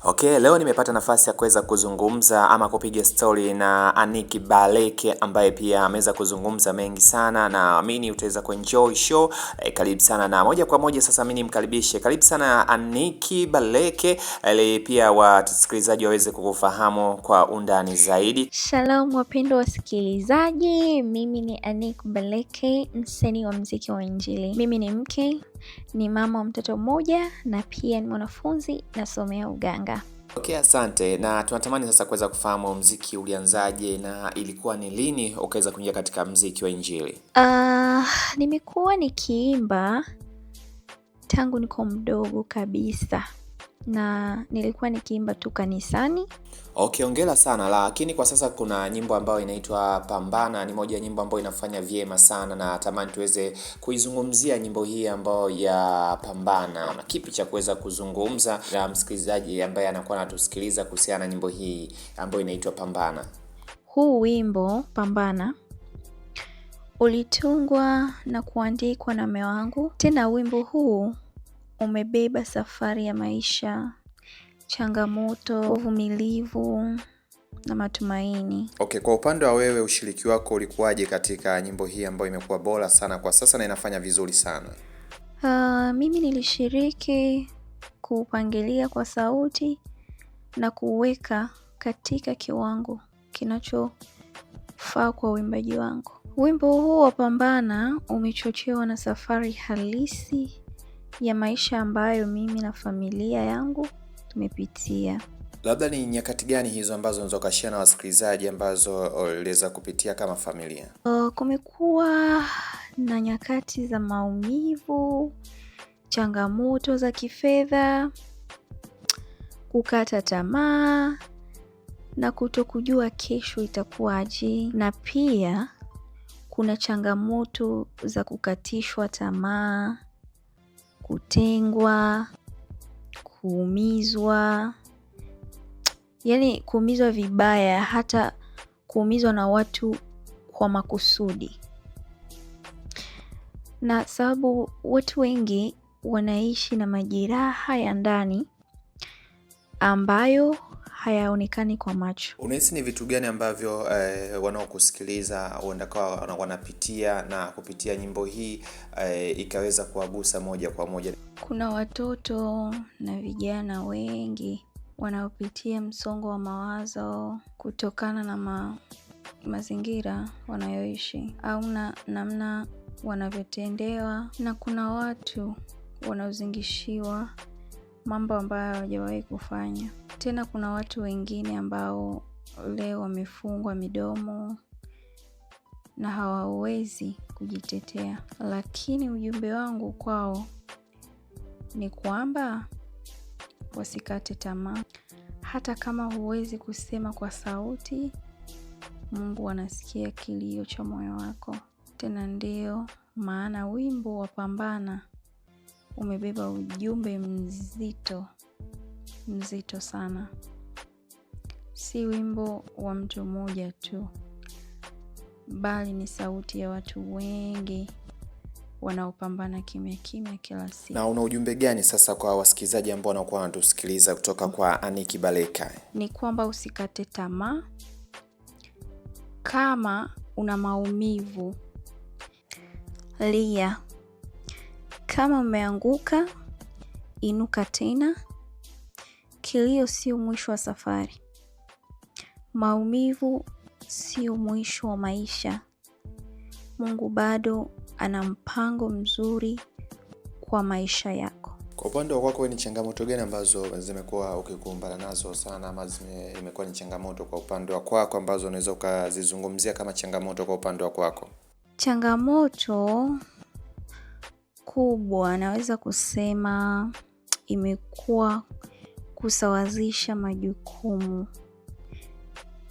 Okay, leo nimepata nafasi ya kuweza kuzungumza ama kupiga story na Annick Baleke ambaye pia ameweza kuzungumza mengi sana, na naamini utaweza kuenjoy show. Karibu sana, na moja kwa moja sasa mimi nimkaribishe. Karibu sana Annick Baleke, ili pia wasikilizaji waweze kukufahamu kwa undani zaidi. Shalom wapendwa wasikilizaji, mimi ni Annick Baleke, msanii wa muziki wa Injili. Mimi ni mke, ni mama wa mtoto mmoja na pia ni mwanafunzi nasomea uganga. Okay, asante. Na tunatamani sasa kuweza kufahamu muziki ulianzaje na ilikuwa ni lini ukaweza kuingia katika muziki wa Injili? Nimekuwa nikiimba tangu niko mdogo kabisa, na nilikuwa nikiimba tu kanisani. Okay, hongera sana. Lakini kwa sasa kuna nyimbo ambayo inaitwa Pambana, ni moja ya nyimbo ambayo inafanya vyema sana, na tamani tuweze kuizungumzia nyimbo hii ambayo ya Pambana. Na kipi cha kuweza kuzungumza na msikilizaji ambaye anakuwa anatusikiliza kuhusiana na nyimbo hii ambayo inaitwa Pambana? Huu wimbo Pambana ulitungwa na kuandikwa na mume wangu. Tena wimbo huu umebeba safari ya maisha, changamoto, uvumilivu na matumaini. Okay, kwa upande wa wewe ushiriki wako ulikuwaje katika nyimbo hii ambayo imekuwa bora sana kwa sasa na inafanya vizuri sana? Mimi nilishiriki kuupangilia kwa sauti na kuweka katika kiwango kinachofaa kwa uimbaji wangu. Wimbo huu wa Pambana umechochewa na safari halisi ya maisha ambayo mimi na familia yangu tumepitia. Labda ni nyakati gani hizo ambazo unaweza kushare na wasikilizaji ambazo uliweza kupitia kama familia? Kumekuwa na nyakati za maumivu, changamoto za kifedha, kukata tamaa na kutokujua kesho itakuwaje, na pia kuna changamoto za kukatishwa tamaa, kutengwa, kuumizwa, yaani kuumizwa vibaya, hata kuumizwa na watu kwa makusudi. Na sababu watu wengi wanaishi na majeraha ya ndani ambayo hayaonekani kwa macho. Unahisi ni vitu gani ambavyo wanaokusikiliza huenda kwa wanapitia na kupitia nyimbo hii ikaweza kuwagusa moja kwa moja? Kuna watoto na vijana wengi wanaopitia msongo wa mawazo kutokana na mazingira wanayoishi au namna wanavyotendewa, na kuna watu wanaozingishiwa mambo ambayo hawajawahi kufanya. Tena kuna watu wengine ambao leo wamefungwa midomo na hawawezi kujitetea, lakini ujumbe wangu kwao ni kwamba wasikate tamaa. Hata kama huwezi kusema kwa sauti, Mungu anasikia kilio cha moyo wako. Tena ndio maana wimbo wa Pambana umebeba ujumbe mzito sana. Si wimbo wa mtu mmoja tu, bali ni sauti ya watu wengi wanaopambana kimya kimya kila siku. Na una ujumbe gani sasa kwa wasikilizaji ambao wanakuwa wanatusikiliza kutoka kwa Annick Baleke? Ni kwamba usikate tamaa. Kama una maumivu, lia. Kama umeanguka, inuka tena. Kilio sio mwisho wa safari. Maumivu sio mwisho wa maisha. Mungu bado ana mpango mzuri kwa maisha yako. Kwa upande wako ni changamoto gani ambazo zimekuwa ukikumbana nazo sana, ama imekuwa ni changamoto kwa upande wako ambazo unaweza ukazizungumzia kama changamoto kwa upande wako? Changamoto kubwa naweza kusema imekuwa kusawazisha majukumu.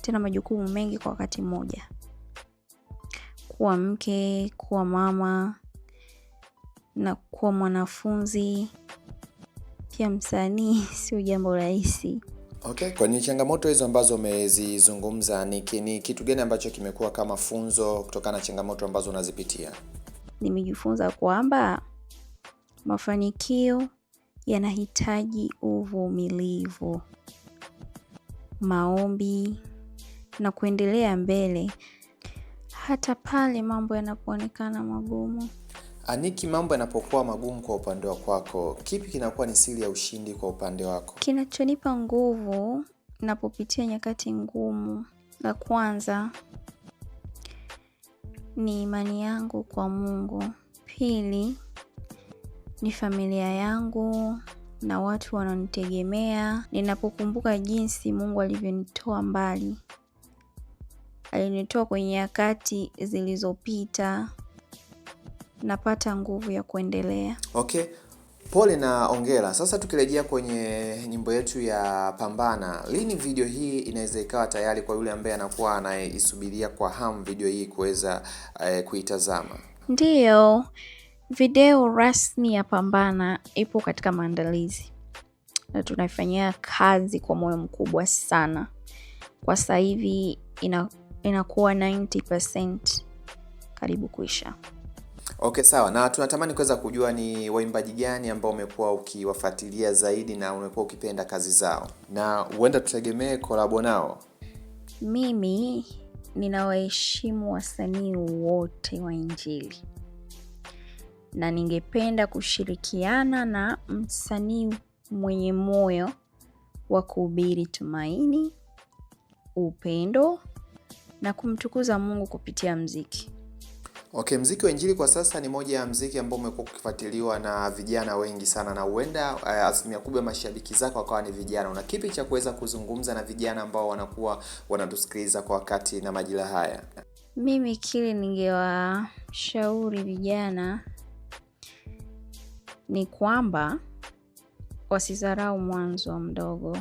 Tena majukumu mengi kwa wakati mmoja. Kuwa mke, kuwa mama na kuwa mwanafunzi, pia msanii sio jambo rahisi. Okay, kwa changamoto hizo ambazo umezizungumza, ni kitu gani ambacho kimekuwa kama funzo kutokana na changamoto ambazo unazipitia? Nimejifunza kwamba mafanikio yanahitaji uvumilivu, maombi na kuendelea mbele hata pale mambo yanapoonekana magumu. Aniki, mambo yanapokuwa magumu kwa upande wako, kipi kinakuwa ni siri ya ushindi kwa upande wako? Kinachonipa nguvu napopitia nyakati ngumu, la kwanza ni imani yangu kwa Mungu. Pili ni familia yangu na watu wanaonitegemea. Ninapokumbuka jinsi Mungu alivyonitoa mbali, alinitoa kwenye nyakati zilizopita, napata nguvu ya kuendelea. Okay, pole na hongera. Sasa tukirejea kwenye nyimbo yetu ya Pambana, lini video hii inaweza ikawa tayari kwa yule ambaye anakuwa anaisubiria kwa hamu video hii kuweza kuitazama? Ndiyo, video rasmi ya Pambana ipo katika maandalizi na tunaifanyia kazi kwa moyo mkubwa sana. Kwa sasa hivi inakuwa 90% karibu kuisha. Okay, sawa. Na tunatamani kuweza kujua ni waimbaji gani ambao umekuwa ukiwafuatilia zaidi na umekuwa ukipenda kazi zao, na huenda tutegemee kolabo nao? Mimi ninawaheshimu wasanii wote wa Injili na ningependa kushirikiana na msanii mwenye moyo wa kuhubiri tumaini, upendo na kumtukuza Mungu kupitia muziki. Okay, muziki wa Injili kwa sasa ni moja ya muziki ambao umekuwa ukifuatiliwa na vijana wengi sana, na huenda asilimia kubwa ya mashabiki zako wakawa ni vijana. Una kipi cha kuweza kuzungumza na vijana ambao wanakuwa wanatusikiliza kwa wakati na majira haya? Mimi kile ningewashauri vijana ni kwamba wasidharau mwanzo mdogo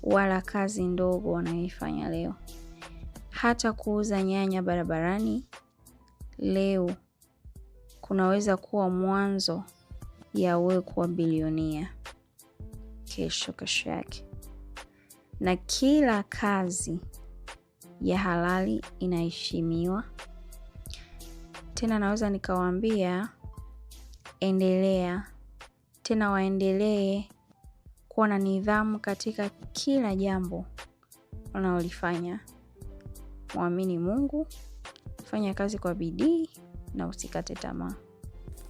wala kazi ndogo wanayoifanya leo. Hata kuuza nyanya barabarani leo kunaweza kuwa mwanzo ya wewe kuwa bilionia kesho yake. Na kila kazi ya halali inaheshimiwa. Tena naweza nikawaambia endelea, tena waendelee kuwa na nidhamu katika kila jambo wanalolifanya. Muamini Mungu, fanya kazi kwa bidii na usikate tamaa.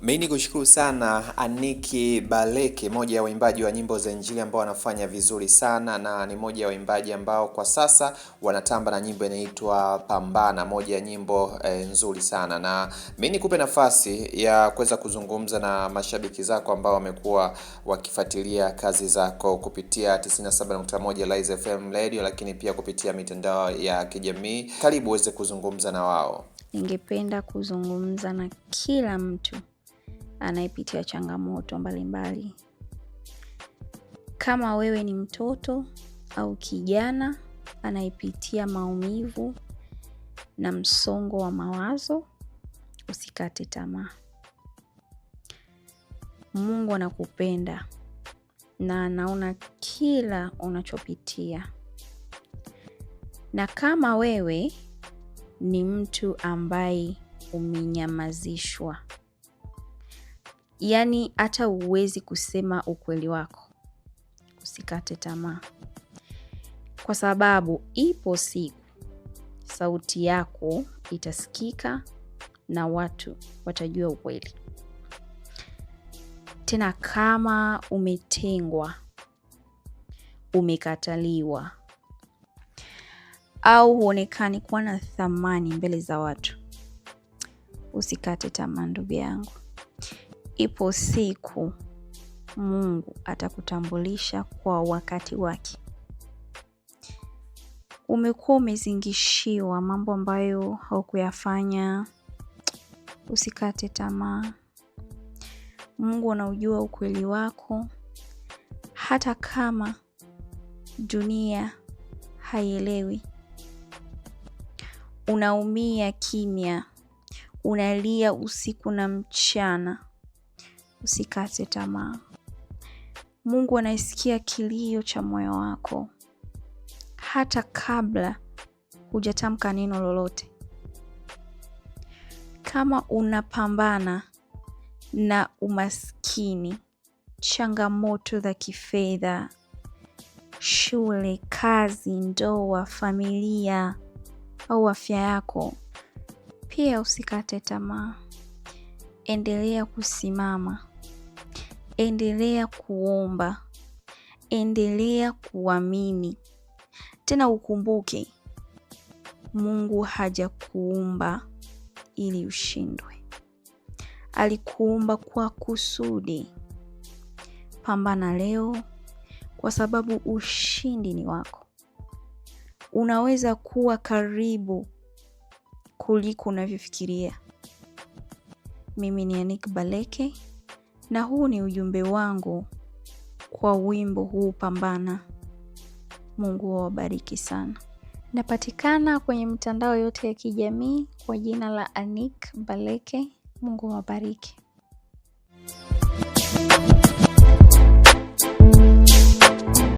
Mimi nikushukuru sana Aniki Baleke, moja ya waimbaji wa nyimbo za Injili ambao wanafanya vizuri sana, na ni moja ya waimbaji ambao kwa sasa wanatamba na nyimbo inaitwa Pambana, moja ya nyimbo nzuri sana. Na mimi nikupe nafasi ya kuweza kuzungumza na mashabiki zako ambao wamekuwa wakifuatilia kazi zako kupitia 97.1 Laize FM Radio, lakini pia kupitia mitandao ya kijamii. Karibu uweze kuzungumza na wao. Ningependa kuzungumza na kila mtu anayepitia changamoto mbalimbali. Kama wewe ni mtoto au kijana anayepitia maumivu na msongo wa mawazo, usikate tamaa. Mungu anakupenda na anaona kila unachopitia. Na kama wewe ni mtu ambaye umenyamazishwa, yaani hata huwezi kusema ukweli wako, usikate tamaa. Kwa sababu ipo siku sauti yako itasikika na watu watajua ukweli. Tena kama umetengwa, umekataliwa au huonekani kuwa na thamani mbele za watu, usikate tamaa ndugu yangu. Ipo siku Mungu atakutambulisha kwa wakati wake. Umekuwa umezingishiwa mambo ambayo haukuyafanya, usikate tamaa. Mungu anaujua ukweli wako, hata kama dunia haielewi. Unaumia kimya, unalia usiku na mchana, usikate tamaa. Mungu anaisikia kilio cha moyo wako hata kabla hujatamka neno lolote. Kama unapambana na umaskini, changamoto za kifedha, shule, kazi, ndoa, familia au afya yako, pia usikate tamaa. Endelea kusimama, endelea kuomba, endelea kuamini. Tena ukumbuke, Mungu hajakuumba ili ushindwe. Alikuumba kwa kusudi. Pambana leo kwa sababu ushindi ni wako. Unaweza kuwa karibu kuliko unavyofikiria. Mimi ni Anick Baleke na huu ni ujumbe wangu kwa wimbo huu Pambana. Mungu awabariki sana. Napatikana kwenye mitandao yote ya kijamii kwa jina la Anick Baleke. Mungu awabariki.